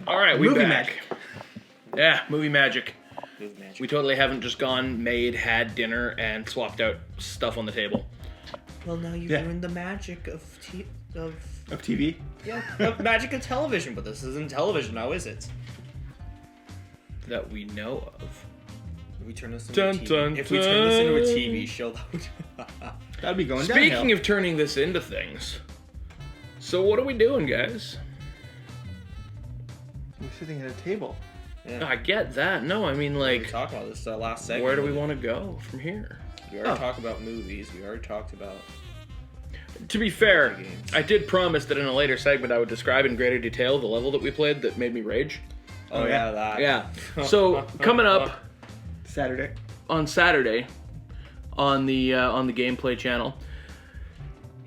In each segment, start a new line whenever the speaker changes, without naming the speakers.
All right, we
Movie
back.
magic.
Yeah, movie magic.
Movie magic.
We totally haven't just gone, made, had dinner, and swapped out stuff on the table.
Well, now you're
Yeah.
doing the magic of
Of TV?
yeah, of magic of television, but this isn't television now, is it?
That we know of.
If we turn this into
Dun,
a TV,
dun,
if we turn this into a
dun.
TV show, that would
That'd be going
Speaking
downhill.
of turning this into things, so what are we doing, guys?
We're sitting at a table.
yeah.
I get that. No, I mean,
We
like,
were talking about this last segment.
where do we want to go from here?
We already talked about movies. We already talked about.
To be fair,
Games.
I did promise that in a later segment I would describe in greater detail the level that we played that made me rage.
Oh
yeah.
yeah, that.
Yeah. So, coming up
Saturday.
on Saturday on the gameplay channel,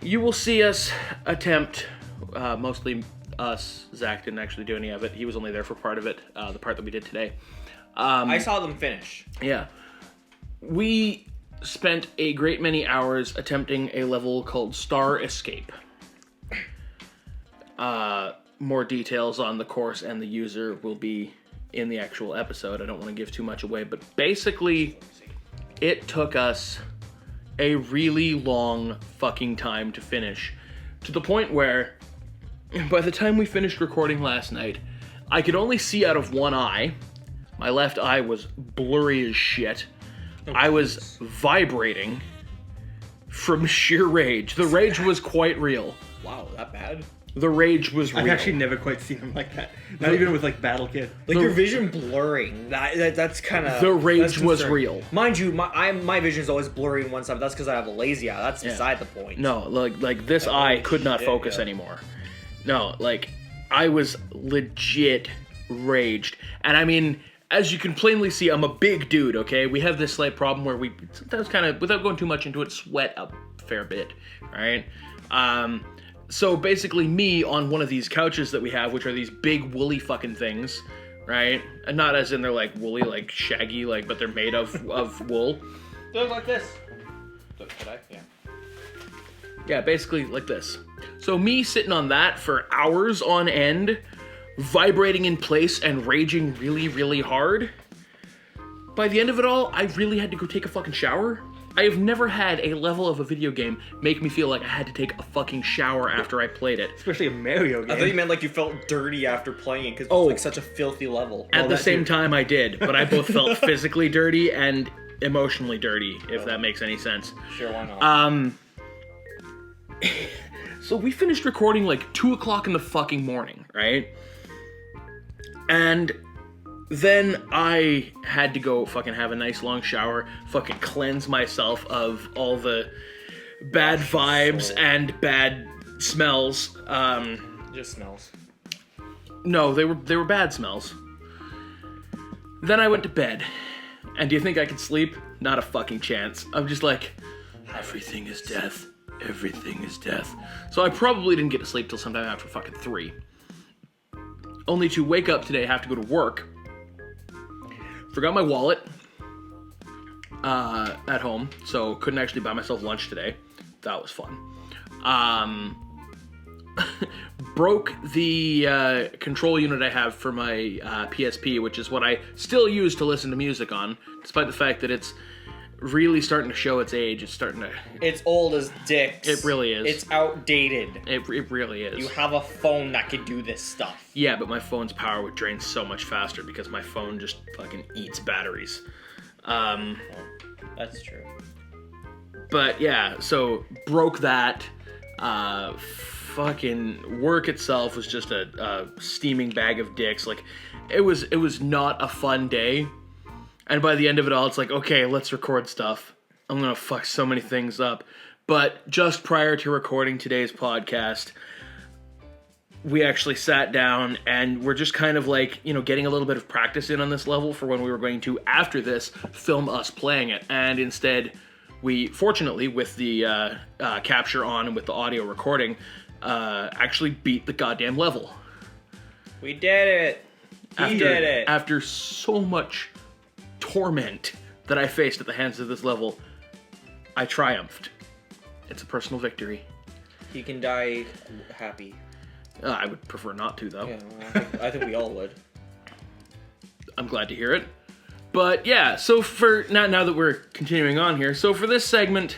you will see us attempt, mostly us. Zach didn't actually do any of it. He was only there for part of it, the part that we did today.
I saw them finish.
Yeah. We spent a great many hours attempting a level called Star Escape. More details on the course and the user will be in the actual episode. I don't want to give too much away, but basically it took us a really long fucking time to finish, to the point where by the time we finished recording last night, I could only see out of one eye. My left eye was blurry as shit. I was vibrating from sheer rage. The rage was quite real.
Wow, that bad?
The rage was
I've
real.
actually never quite seen him like that. Not even with like Battle Kid.
Like your vision blurring. That's kind of.
The rage was real.
Mind you, my vision is always blurry in one side. But that's because I have a lazy eye. That's beside the point.
No, like this eye could not
shit,
focus
yeah.
anymore. No, like I was legit raged. And I mean, as you can plainly see, I'm a big dude, okay? We have this slight problem where we sometimes kind of, without going too much into it, sweat a fair bit, right? So basically me on one of these couches that we have, which are these big woolly fucking things, right? And not as in they're like woolly, like shaggy, like, but they're made of wool.
They look like this. Could I? Yeah.
Yeah, basically like this. So me sitting on that for hours on end, vibrating in place and raging really, really hard. By the end of it all, I really had to go take a fucking shower. I have never had a level of a video game make me feel like I had to take a fucking shower after I played it.
Especially a Mario game.
I thought you meant like you felt dirty after playing it because it was like such a filthy level.
At the
that
same
too.
time, I did, but I both felt physically dirty and emotionally dirty, if that makes any sense.
Sure, why not?
So we finished recording like 2 o'clock in the fucking morning, right? And then I had to go fucking have a nice long shower, fucking cleanse myself of all the bad vibes and bad smells.
Just smells.
No, they were bad smells. Then I went to bed. And do you think I could sleep? Not a fucking chance. I'm just like, everything is death. Everything is death. So I probably didn't get to sleep till sometime after fucking 3. Only to wake up today, have to go to work. Forgot my wallet at home, so couldn't actually buy myself lunch today. That was fun. Broke the control unit I have for my PSP, which is what I still use to listen to music on, despite the fact that it's really starting to show its age. It's starting to...
It's old as dicks.
It really is.
It's outdated.
It really is.
You have a phone that can do this stuff.
Yeah, but my phone's power would drain so much faster because my phone just fucking eats batteries.
That's true.
But yeah, so broke that. Fucking work itself was just a steaming bag of dicks. Like, it was not a fun day. And by the end of it all, it's like, okay, let's record stuff. I'm gonna fuck so many things up. But just prior to recording today's podcast, we actually sat down and we're just kind of like, you know, getting a little bit of practice in on this level for when we were going to, after this, film us playing it. And instead, we, fortunately, with the capture on and with the audio recording, actually beat the goddamn level.
We did it. We did it.
After so much torment that I faced at the hands of this level, I triumphed. It's a personal victory.
He can die happy.
I would prefer not to, though.
Yeah, well, I think we all would.
I'm glad to hear it. But yeah, so for now that we're continuing on here, so for this segment,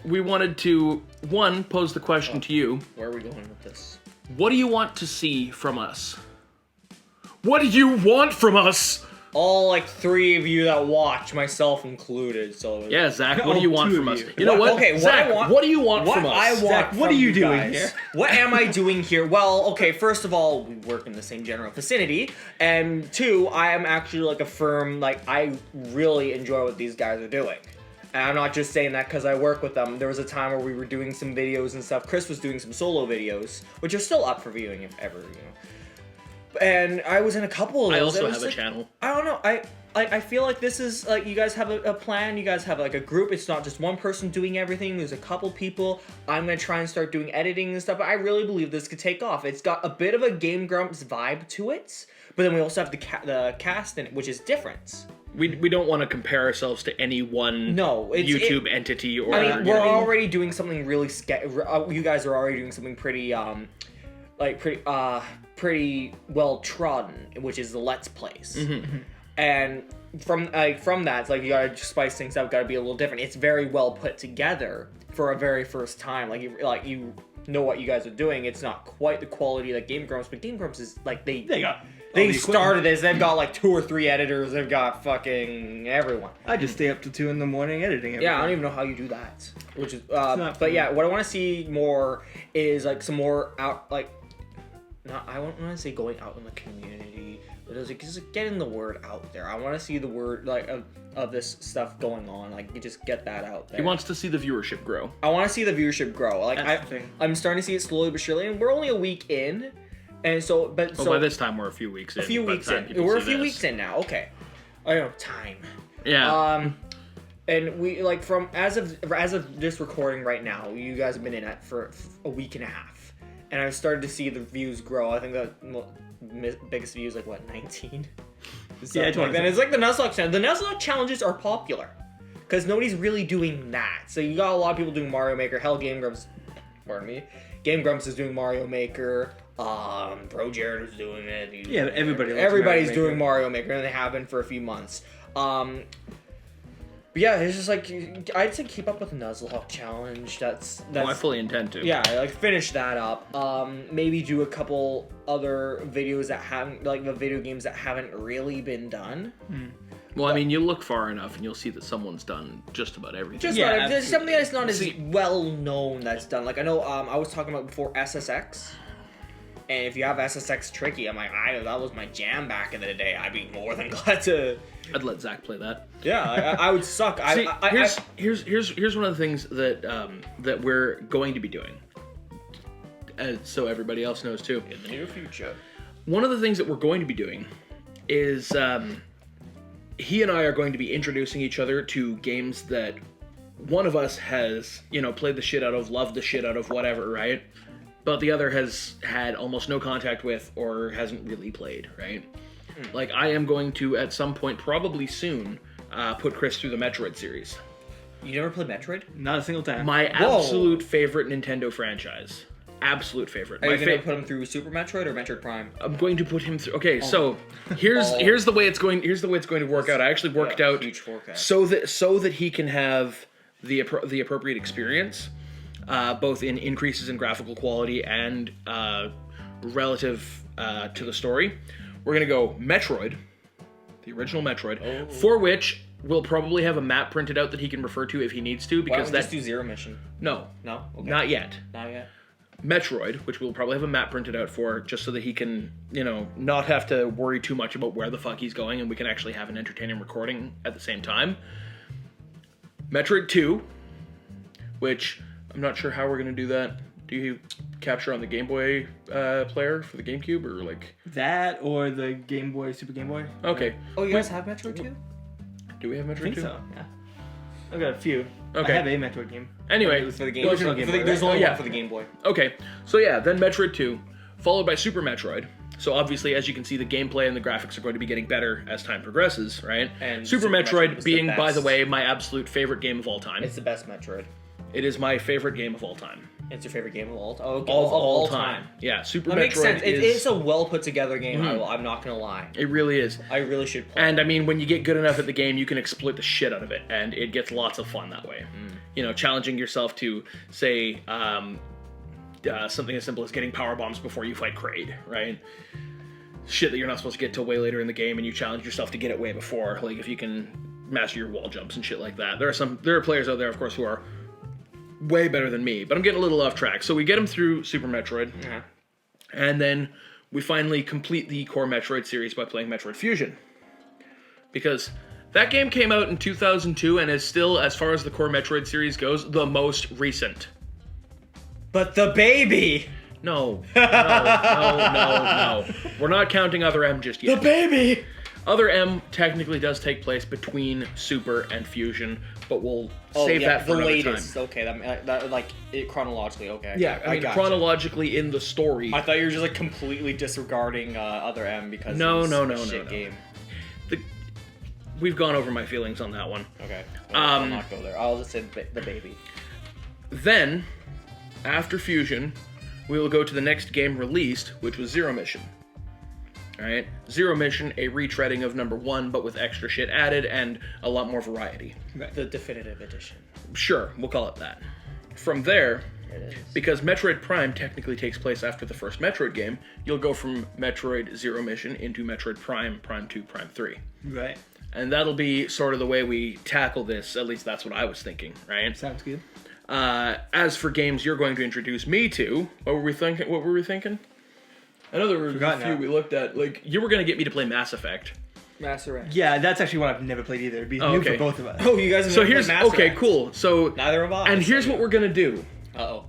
we wanted to, one, pose the question to you.
Where are we going with this?
What do you want to see from us? What do you want from us?
All like 3 of you that watch, myself included. So
Yeah, Zach, what do
Oh,
you want
2
from
of
us?
you.
You know what?
Okay, what
Zach,
I want-
what do you want
What
from us?
I want
Zach, what
from
are you doing
guys-
here?
What am I doing here? Well, okay, first of all, we work in the same general vicinity, and 2, I am actually like a firm, like I really enjoy what these guys are doing. And I'm not just saying that because I work with them. There was a time where we were doing some videos and stuff. Chris was doing some solo videos, which are still up for viewing if ever, And I was in a couple of those.
I also
It was
have a
like-
channel.
I don't know. I feel like this is like you guys have a plan. You guys have like a group. It's not just one person doing everything. There's a couple people. I'm gonna try and start doing editing and stuff. But I really believe this could take off. It's got a bit of a Game Grumps vibe to it, but then we also have the cast in it, which is different.
We don't want to compare ourselves to any one
No,
YouTube entity or.
I mean,
you
we're
know.
already doing something really you guys are already doing something pretty pretty well trodden, which is the Let's Plays. And from that, it's like you gotta spice things up. Gotta be a little different. It's very well put together for a very first time. You know what you guys are doing. It's not quite the quality that Game Grumps, but Game Grumps is like they started this. They've got like 2 or 3 editors. They've got fucking everyone.
I just stay up to 2 in the morning editing everything.
Yeah, I don't even know how you do that. Which is,
not
but yeah, what I want to see more is like some more out, like, not I don't want to say going out in the community, but it's like just getting the word out there. I want to see the word like of this stuff going on. Like you just get that out there.
He wants to see the viewership grow.
I want to see the viewership grow. Like
That's the thing.
I'm starting to see it slowly but surely, and we're only a week in, and so but
Well,
so
by this time we're a few weeks in.
a few
by the
weeks
time
in.
people
We're a
see
few
this.
weeks in now. Okay, I know time.
Yeah.
And we like from as of this recording right now, you guys have been in it for a week and a half, and I've started to see the views grow. I think the biggest view is like what 19.
Yeah,
Something like that. It's like the Nuzlocke challenge. The Nuzlocke challenges are popular because nobody's really doing that. So you got a lot of people doing Mario Maker. Hell, Game Grumps. Pardon me. Game Grumps is doing Mario Maker. Bro Jared is doing it.
Yeah, but everybody's
Everybody's
Mario
doing
Maker.
Mario Maker, and they have been for a few months. But yeah, it's just like I'd say keep up with the Nuzlocke challenge. That's
I fully intend to.
yeah, like finish that up. Maybe do a couple other videos that haven't like the video games that haven't really been done.
Well, I mean, you look far enough and you'll see that someone's done just about everything.
Just
Yeah,
not, there's something that's not as
See-
well known that's done. Like I know I was talking about before SSX. And if you have SSX Tricky, I'm like, that was my jam back in the day. I'd be more than glad to.
I'd let Zach play that.
Yeah, I would suck.
See, here's one of the things that that we're going to be doing, so everybody else knows too.
in the near future.
One of the things that we're going to be doing is he and I are going to be introducing each other to games that one of us has, played the shit out of, loved the shit out of, whatever, right? But the other has had almost no contact with or hasn't really played, right? Like, I am going to, at some point, probably soon, put Chris through the Metroid series.
You never played Metroid?
Not a single time.
My
Whoa.
absolute favorite Nintendo franchise. Absolute favorite.
Are
My
you gonna
fa-
put him through Super Metroid or Metroid Prime?
I'm going to put him through. Okay, so here's the way it's going. Here's the way it's going to work out. I actually worked out
huge forecast.
so that he can have the appropriate experience, both in increases in graphical quality and relative to the story. We're gonna go Metroid, the original Metroid, for which we'll probably have a map printed out that he can refer to if he needs to,
Why don't
because
we
that
just do Zero Mission?
no,
No? Okay.
not yet.
Not yet.
Metroid, which we'll probably have a map printed out for, just so that he can, not have to worry too much about where the fuck he's going, and we can actually have an entertaining recording at the same time. Metroid 2, which I'm not sure how we're going to do that. Do you capture on the Game Boy player for the GameCube, or like...
That or the Game Boy, Super Game Boy.
Okay.
Oh, you guys have Metroid 2?
Do we have
I
Metroid
think
2?
so. Yeah. I've got a few.
Okay.
I have a Metroid game.
Anyway,
For the Game,
Original Game Boy,
There's
right?
only
Yeah.
one for the Game Boy.
okay. So yeah, then Metroid 2, followed by Super Metroid. So obviously, as you can see, the gameplay and the graphics are going to be getting better as time progresses, right?
And
Super
Super Metroid
Metroid
was
being,
the
by the
best.
way, my absolute favorite game of all time.
It's the best Metroid.
It is my favorite game of all time.
It's your favorite game of all time?
Of all time. Yeah, Super
That
Metroid
makes sense.
is...
It's a well put together game. I'm not gonna lie.
It really is.
I really should play.
And I mean, when you get good enough at the game, you can exploit the shit out of it, and it gets lots of fun that way. You know, challenging yourself to, say, something as simple as getting power bombs before you fight Kraid, right? Shit that you're not supposed to get till way later in the game, and you challenge yourself to get it way before. Like, if you can master your wall jumps and shit like that. There are players out there, of course, who are way better than me, but I'm getting a little off track. So we get them through Super Metroid, and then we finally complete the core Metroid series by playing Metroid Fusion. Because that game came out in 2002 and is still, as far as the core Metroid series goes, the most recent.
But the baby!
No. We're not counting Other M just yet.
baby!
Other M technically does take place between Super and Fusion, but we'll save that for
the
another
latest.
time.
Okay, that like it chronologically. Okay.
Yeah, I mean,
gotcha.
chronologically in the story.
I thought you were just like completely disregarding Other M because
No,
it's
no,
a
no,
shit
no.
game.
We've gone over my feelings on that one.
Okay. I'll not go there. I'll just say the baby.
Then, after Fusion, we will go to the next game released, which was Zero Mission. Alright? Zero Mission, a retreading of number 1, but with extra shit added and a lot more variety.
The definitive edition.
Sure, we'll call it that. From there,
It is.
because Metroid Prime technically takes place after the first Metroid game, you'll go from Metroid Zero Mission into Metroid Prime, Prime 2, Prime 3.
Right.
And that'll be sort of the way we tackle this, at least that's what I was thinking, right?
Sounds good.
As for games you're going to introduce me to, what were we thinking? I know there were a
Forgotten
few
now.
we looked at. Like, you were going to get me to play Mass Effect.
Mass Effect.
Yeah, that's actually one I've never played either. It'd be new
okay.
for both of us.
Oh, you guys have
So
never
here's,
played Mass
okay,
Effect.
cool. So,
Neither have I.
and here's what we're going to do.
Uh-oh.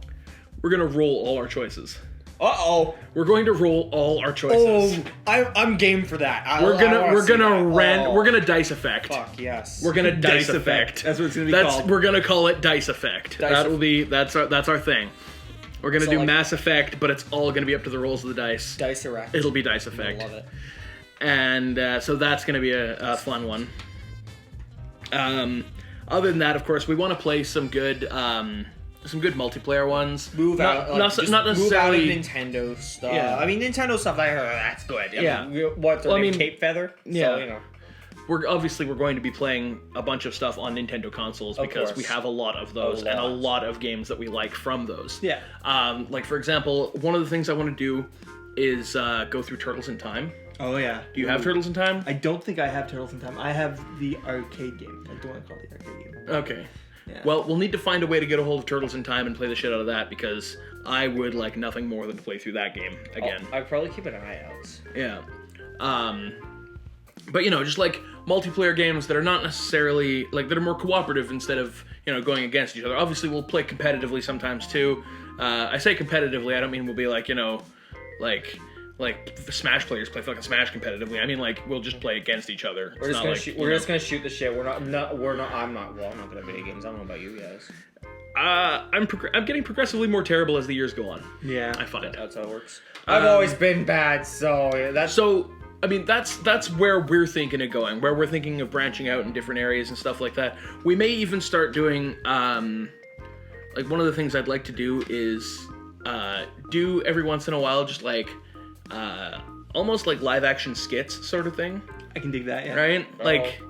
We're going to roll all our choices.
Uh-oh.
We're going to roll all our choices.
I'm game for that.
We're gonna dice effect.
Fuck, yes.
We're gonna dice
Dice
effect.
effect. That's what it's gonna be called.
We're gonna call it dice effect. That's our thing. We're gonna
So,
do
like-
Mass Effect, but it's all gonna be up to the rolls of the dice.
Dice Erect.
It'll be dice
I
effect.
love it.
And so that's gonna be a fun one. Other than that, of course, we want to play some good multiplayer ones.
Move out. Like,
not
just
necessarily.
move out of Nintendo stuff.
Yeah.
I mean, Nintendo stuff, that's good.
Yeah.
I mean, what,
Well, I mean,
Cape Feather?
yeah.
So, you know.
We're going to be playing a bunch of stuff on Nintendo consoles
Of
because
course.
we have a lot of those and a
lot.
lot of games that we like from those.
Yeah.
Like for example, one of the things I want to do is go through Turtles in Time.
Oh yeah.
Do you have Turtles in Time?
I don't think I have Turtles in Time. I have the arcade game, like the one called the arcade game.
Okay.
Yeah.
Well, we'll need to find a way to get a hold of Turtles in Time and play the shit out of that because I would like nothing more than to play through that game again.
I'd probably keep an eye out.
Yeah. But you know, just like multiplayer games that are not necessarily like that are more cooperative instead of, you know, going against each other. Obviously, we'll play competitively sometimes too. I say competitively, I don't mean we'll be like, you know, like Smash players play fucking Smash competitively. I mean like we'll just play against each other.
We're
It's
just
not
gonna
like,
shoot.
you
We're
know.
just gonna shoot the shit. I'm not good at video games. I don't know about you guys.
I'm getting progressively more terrible as the years go on.
Yeah.
I find.
That's how it works. I've always been bad, so that's
So, I mean, that's where we're thinking of going, where we're thinking of branching out in different areas and stuff like that. We may even start doing, like, one of the things I'd like to do is do every once in a while just, like, almost like live-action skits sort of thing,
I can dig that. Yeah.
right? Like,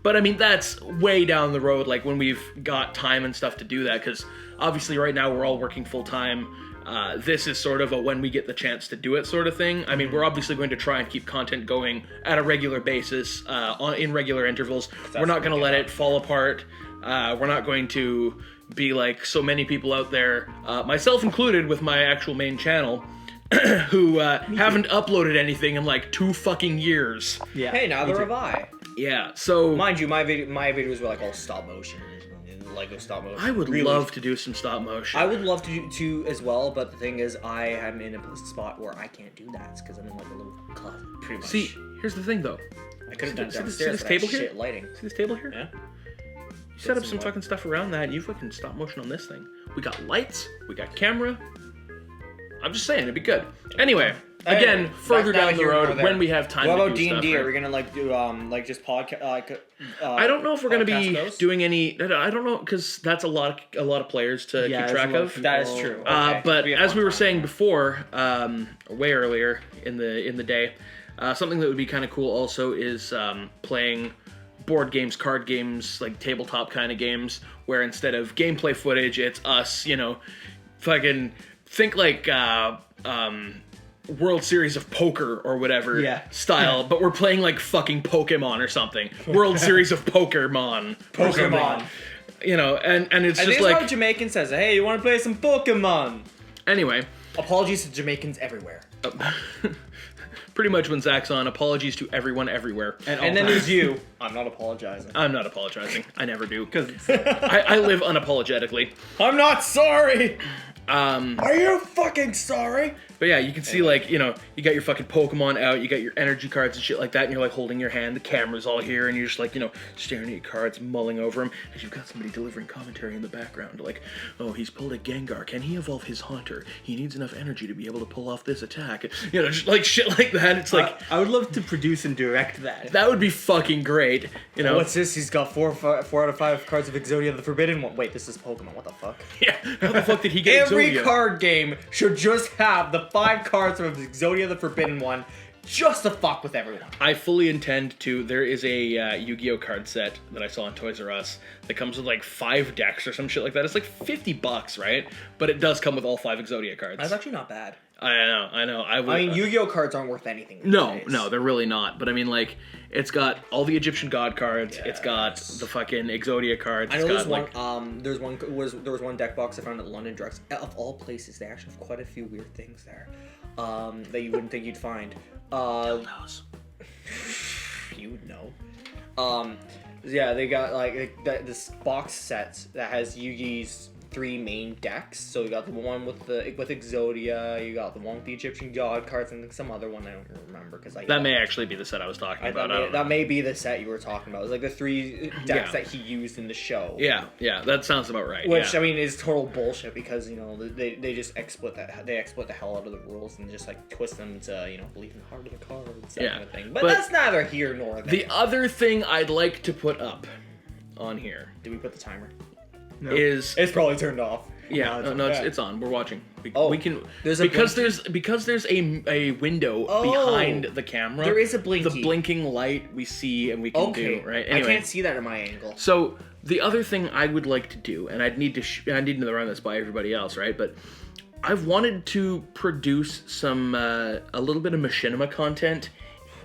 but, I mean, that's way down the road, like, when we've got time and stuff to do that, because obviously right now we're all working full-time. This is sort of a when we get the chance to do it sort of thing. I mean, we're obviously going to try and keep content going at a regular basis, in regular intervals. We're not going to let it fall apart. We're not going to be like so many people out there, myself included with my actual main channel, who haven't uploaded anything in like 2 fucking years.
Yeah.
hey, neither have I.
Yeah, so
Mind you, my videos were like all stop motion and Lego stop motion.
I would
Really.
love to do some stop motion.
I would love to do as well, but the thing is, I am in a spot where I can't do that because I'm in like a little closet, pretty much.
See, here's the thing though.
I could have done
see
downstairs
this
for
table
that
here?
shit lighting.
See this table here?
Yeah.
You set up
some
some
light.
fucking stuff around that, and you fucking stop motion on this thing. We got lights, we got camera. I'm just saying, it'd be good. Anyway, Again, further
that's neither
down the
here nor
road
there.
when we have time
What
to
about
do
D&D?
stuff.
Are we gonna like do like just podcast
I don't know if we're going to
podcast
be
goes?
doing any. I don't know because that's a lot of players to
Yeah,
keep
there's a
track
lot of
of.
people.
That is true.
But
It'll be a
as
fun
we were
time.
saying before, way earlier in the day, something that would be kind of cool also is playing board games, card games, like tabletop kind of games, where instead of gameplay footage, it's us, fucking think like World Series of Poker or whatever
Yeah.
style, but we're playing like fucking Pokemon or something. World Series of Pokemon. or something.
Pokemon.
And it's
I
just
think it's how
like
Jamaican says, "Hey, you want to play some Pokemon?"
anyway.
Apologies to Jamaicans everywhere.
Pretty much when Zach's on, apologies to everyone everywhere.
And then there's you. I'm not apologizing.
I'm not apologizing. I never do.
Because
I live unapologetically.
I'm not sorry.
Um,
Are you fucking sorry?
but yeah, you can see like, you got your fucking Pokemon out, you got your energy cards and shit like that, and you're like holding your hand, the camera's all here, and you're just like, staring at your cards, mulling over them, and you've got somebody delivering commentary in the background, like, oh, he's pulled a Gengar, can he evolve his Haunter? He needs enough energy to be able to pull off this attack. Just like shit like that. It's like,
I would love to produce and direct that.
that would be fucking great,
What's this? He's got four out of 5 cards of Exodia the Forbidden One. Wait, this is Pokemon. What the fuck?
Yeah, how the fuck did he get
Every
Exodia?
card game should just have the 5 cards of Exodia the Forbidden One just to fuck with everyone.
I fully intend to. There is a Yu-Gi-Oh card set that I saw on Toys R Us that comes with like 5 decks or some shit like that. It's like $50, right? But it does come with all 5 Exodia cards.
That's actually not bad.
I know. I would.
Yu-Gi-Oh cards aren't worth anything. these
No,
days.
they're really not. But I mean, like, it's got all the Egyptian god cards. It's got the fucking Exodia cards.
I know
It's
there's
got,
one. There was one deck box I found at London Drugs. Of all places, they actually have quite a few weird things there, that you wouldn't think you'd find.
knows.
You would know. Yeah, they got like this box set that has Yugi's 3 main decks. So you got the one with Exodia, you got the one with the Egyptian god cards, and some other one I don't remember because
That may actually be the set I was talking about. I don't know.
that may be the set you were talking about. It was like the 3 decks
Yeah.
that he used in the show.
Yeah, that sounds about right.
Which
yeah.
I mean is total bullshit because they just exploit the hell out of the rules and just like twist them to believe in the heart of the cards, that
Yeah.
kind of thing. But
But
that's neither here nor there.
The other thing I'd like to put up on here
Did we put the timer?
No.
is
It's probably turned off.
yeah,
No, it's
it's on. We're watching.
Oh,
we can
there's a
because there's a window
Oh,
behind the camera.
there is a blinky.
The blinking light we see and we can
Okay,
do right.
I
Anyway,
can't see that at my angle.
so the other thing I would like to do, and I'd need to run this by everybody else, right? But I've wanted to produce some a little bit of machinima content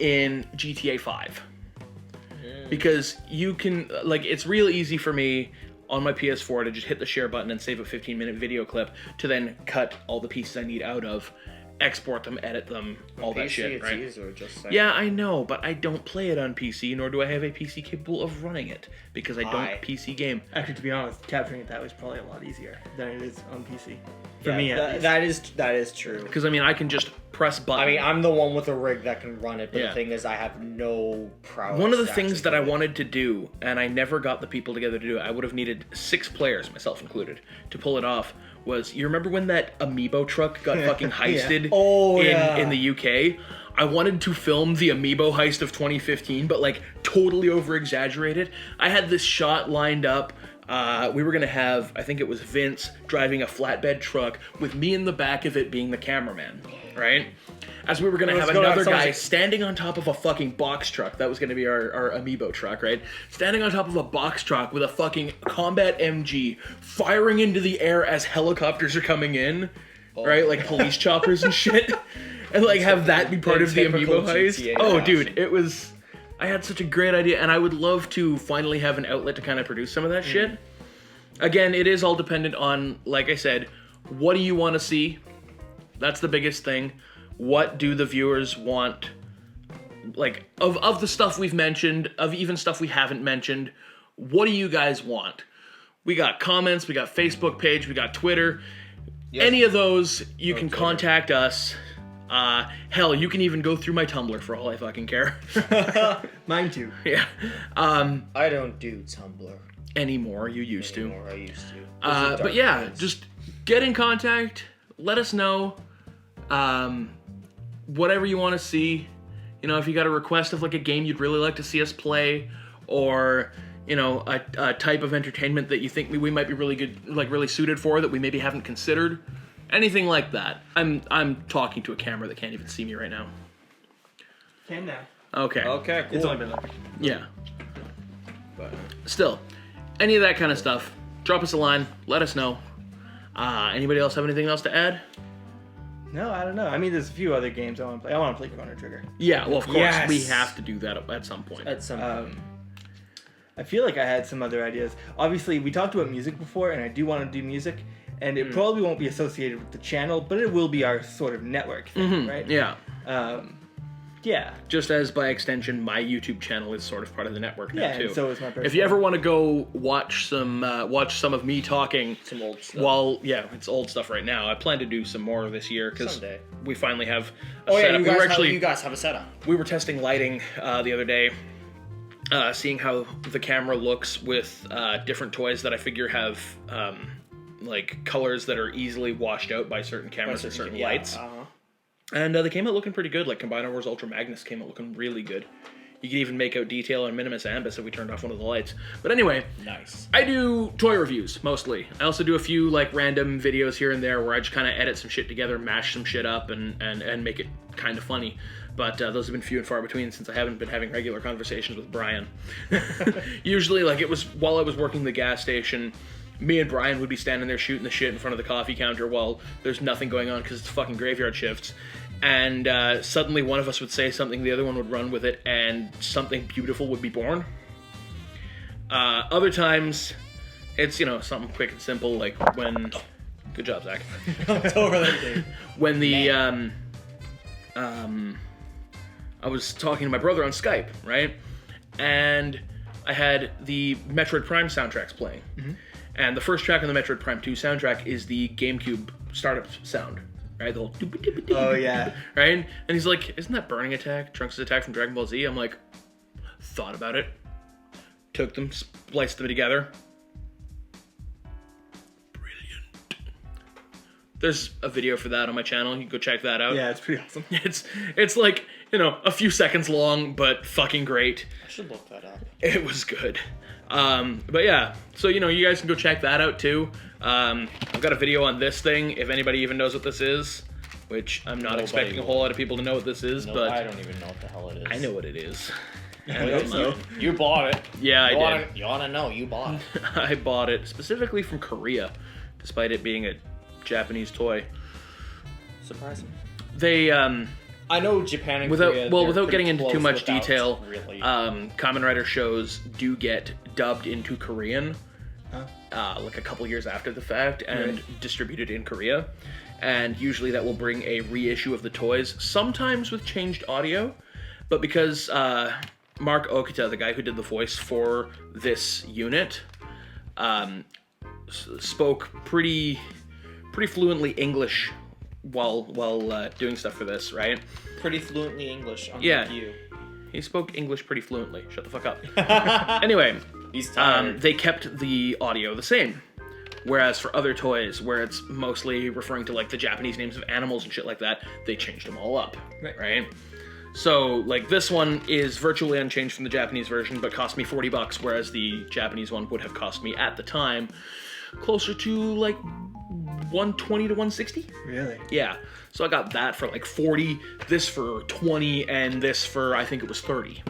in GTA 5 because you can it's real easy for me on my PS4 to just hit the share button and save a 15-minute video clip to then cut all the pieces I need out of, export them, edit them, all that
PC,
shit,
it's
right?
easier, just saying.
Yeah, I know, but I don't play it on PC, nor do I have a PC capable of running it, because I don't
Hi.
PC game.
Actually, to be honest, capturing it that way is probably a lot easier than it is on PC. For
Yeah,
me, at least.
that is true.
Because, I mean, I can just press button.
I mean, I'm the one with a rig that can run it, but
Yeah.
the thing is, I have no prowess.
One of the
to
things
actually
that I
do it.
wanted to do, and I never got the people together to do it, I would have needed 6 players, myself included, to pull it off, was, you remember when that Amiibo truck got fucking heisted
Oh, yeah.
in the UK? I wanted to film the Amiibo heist of 2015, but totally over-exaggerated. I had this shot lined up. We were gonna have, I think it was Vince, driving a flatbed truck with me in the back of it being the cameraman, right? As we were gonna have another guy standing on top of a fucking box truck. That was gonna be our Amiibo truck, right? Standing on top of a box truck with a fucking combat MG firing into the air as helicopters are coming in, right? Like police choppers and shit. And have that be part of the
typical
Amiibo heist.
GTA
Oh,
fashion.
dude, it was... I had such a great idea, and I would love to finally have an outlet to kind of produce some of that shit. Again, it is all dependent on, like I said, what do you want to see? That's the biggest thing. What do the viewers want? Of the stuff we've mentioned, of even stuff we haven't mentioned, what do you guys want? We got comments, we got Facebook page, we got Twitter.
Yes.
Any of those, you can
Twitter.
contact us. Hell, you can even go through my Tumblr for all I fucking care.
Mine too.
Yeah.
I don't do Tumblr
Anymore, you used to.
anymore. I used to.
But yeah, just get in contact. Let us know. whatever you want to see. You know, if you got a request of like a game you'd really like to see us play, or you know, a type of entertainment that you think we might be really good, like really suited for, that we maybe haven't considered, anything like that. I'm talking to a camera that can't even see me right now.
Can now.
Okay.
Okay, cool.
It's only been like.
Yeah.
But
Still, any of that kind of stuff, drop us a line. Let us know. Anybody else have anything else to add?
No, I don't know. I mean, there's a few other games I want to play. I want to play Chrono Trigger.
Yeah, well, of course,
Yes.
we have to do that at some point.
at some
I feel like I had some other ideas. Obviously, we talked about music before, and I do want to do music. And it probably won't be associated with the channel, but it will be our sort of network thing, right?
Yeah.
Yeah.
Just as by extension, my YouTube channel is sort of part of the network now
Yeah,
too.
and so is my personal.
If you ever want to go watch some of me talking,
some old stuff.
while it's old stuff right now. I plan to do some more this year because
Someday.
we finally have a
Oh yeah,
setup.
you guys have a setup.
We were testing lighting the other day, seeing how the camera looks with different toys that I figure have like colors that are easily washed out by certain cameras and certain lights. And they came out looking pretty good. Like Combiner Wars Ultra Magnus came out looking really good. You could even make out detail on Minimus Ambus if we turned off one of the lights. But anyway,
Nice.
I do toy reviews mostly. I also do a few like random videos here and there where I just kind of edit some shit together, mash some shit up, and make it kind of funny. But those have been few and far between since I haven't been having regular conversations with Brian. Usually, like it was while I was working the gas station, me and Brian would be standing there shooting the shit in front of the coffee counter while there's nothing going on because it's fucking graveyard shifts. And suddenly one of us would say something, the other one would run with it, and something beautiful would be born. Other times, it's, something quick and simple, like when... Good job, Zach.
It's over there, dude.
When the... I was talking to my brother on Skype, right? And I had the Metroid Prime soundtracks playing. Mm-hmm. And the first track on the Metroid Prime 2 soundtrack is the GameCube startup sound. Right, the whole
Oh, yeah.
Right? And he's like, isn't that Burning Attack, Trunks' attack from Dragon Ball Z? I'm like, thought about it. Took them, spliced them together. Brilliant. There's a video for that on my channel. You can go check that out.
Yeah, it's pretty awesome.
It's like, a few seconds long, but fucking great.
I should look that up.
It was good. But yeah, so you guys can go check that out too. I've got a video on this thing, if anybody even knows what this is, which I'm not expecting a whole lot of people to know what this is,
No,
but
I don't even know what the hell it is.
I know what it is.
I hope so.
You bought it.
Yeah, I did.
You wanna know? You bought it.
I bought it specifically from Korea, despite it being a Japanese toy.
Surprising.
They,
I know Japan and
without
Korea.
without getting into too much detail,
Really.
Kamen Rider shows do get dubbed into Korean, like a couple years after the fact, and distributed in Korea. And usually that will bring a reissue of the toys, sometimes with changed audio, but because Mark Okita, the guy who did the voice for this unit, spoke pretty fluently English while doing stuff for this, right?
Pretty fluently English.
Yeah.
You.
He spoke English pretty fluently. Shut the fuck up. Anyway,
He's tired.
they kept the audio the same. Whereas for other toys, where it's mostly referring to like the Japanese names of animals and shit like that, they changed them all up, right? So like this one is virtually unchanged from the Japanese version, but cost me $40, whereas the Japanese one would have cost me at the time closer to like $120 to $160.
Really?
Yeah. So I got that for like 40, this for 20, and this for I think it was 30.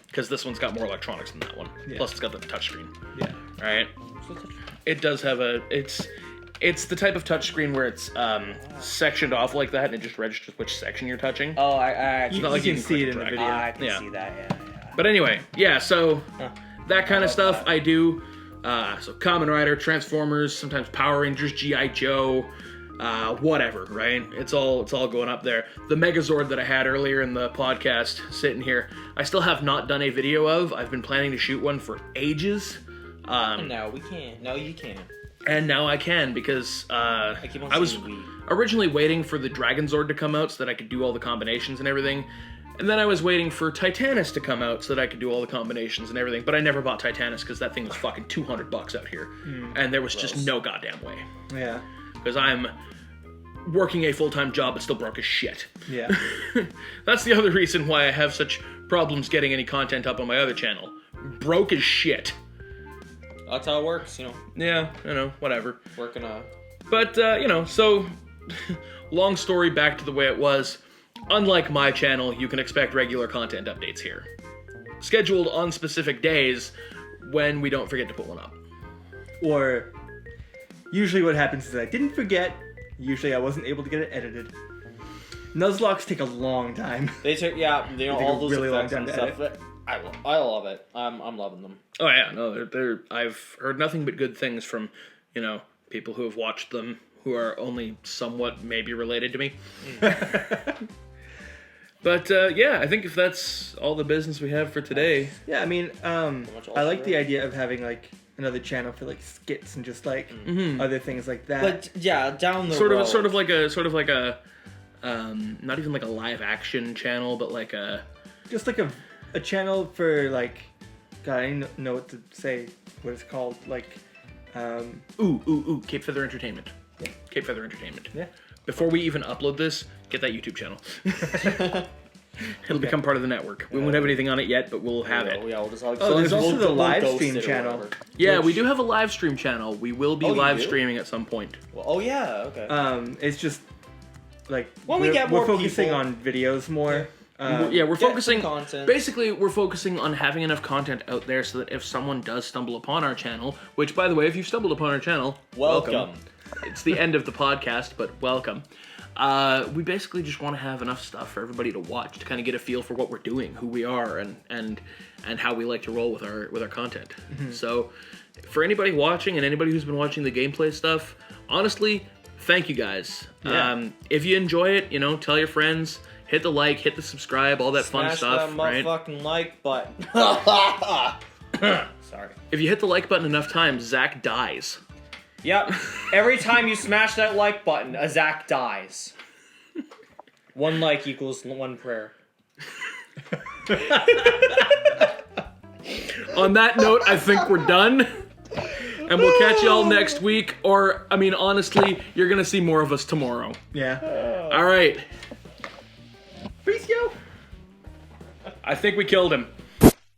Because this one's got more electronics than that one.
Yeah.
Plus it's got the touchscreen.
Yeah.
Right? It does have it's the type of touchscreen where it's sectioned off like that and it just registers which section you're touching.
Oh, I
It's not like
you
you
can see
click
it in the
and
video.
drag.
I can
Yeah.
see that. Yeah.
But anyway, yeah, so that kind of stuff
that.
I do. So Kamen Rider, Transformers, sometimes Power Rangers, G.I. Joe, whatever, right? It's all going up there. The Megazord that I had earlier in the podcast sitting here, I still have not done a video of. I've been planning to shoot one for ages.
No, we can't. No, you can't.
And now I can because
keep on
I was
saying we.
originally waiting for the Dragon Zord to come out so that I could do all the combinations and everything. And then I was waiting for Titanus to come out so that I could do all the combinations and everything. But I never bought Titanus because that thing was fucking $200 out here. And there was just no goddamn way.
Yeah.
Because I'm working a full-time job but still broke as shit.
Yeah.
That's the other reason why I have such problems getting any content up on my other channel. Broke as shit.
That's how it works, you know.
Yeah, whatever.
Working
But, so, long story back to the way it was. Unlike my channel, you can expect regular content updates here. Scheduled on specific days when we don't forget to put one up.
Or usually what happens is I didn't forget. Usually I wasn't able to get it edited. Nuzlocke take a long time.
They took, all those
really long
effects
time
and
to
stuff. I love it. I'm loving them.
Oh yeah, no, they're I've heard nothing but good things from, people who have watched them who are only somewhat maybe related to me. But I think if that's all the business we have for today.
Yeah, I mean, I like the idea of having like another channel for like skits and just like other things like that.
But yeah, down the
sort
road.
of like a not even like a live action channel, but like a
just like a channel for like, God, I don't know what to say. What it's called, like,
Cape Feather Entertainment.
Yeah.
Cape Feather Entertainment.
Yeah.
Before we even upload this, get that YouTube channel. It'll become part of the network. We won't have anything on it yet, but we'll have it.
Yeah, we'll just
there's also the live stream channel.
Yeah, we do have a live stream channel. We will be
Oh, you
live
do?
streaming at some point.
Well, oh yeah, okay.
It's just like
When we get more
we're focusing
people.
on videos more.
We're
Get
focusing
some content.
Basically, we're focusing on having enough content out there so that if someone does stumble upon our channel, which by the way, if you've stumbled upon our channel,
Welcome.
It's the end of the podcast, but welcome. We basically just want to have enough stuff for everybody to watch to kind of get a feel for what we're doing, who we are, and how we like to roll with our content. So, for anybody watching and anybody who's been watching the gameplay stuff, honestly, thank you guys.
Yeah.
If you enjoy it, tell your friends. Hit the like, hit the subscribe, all that fun
Smash
stuff,
that
right?
motherfucking like button. Sorry.
If you hit the like button enough times, Zach dies.
Yep. Every time you smash that like button, a Zach dies. 1 like equals 1 prayer.
On that note, I think we're done. And we'll catch y'all next week. Or, I mean, honestly, you're going to see more of us tomorrow.
Yeah.
All right.
Peace, yo.
I think we killed him.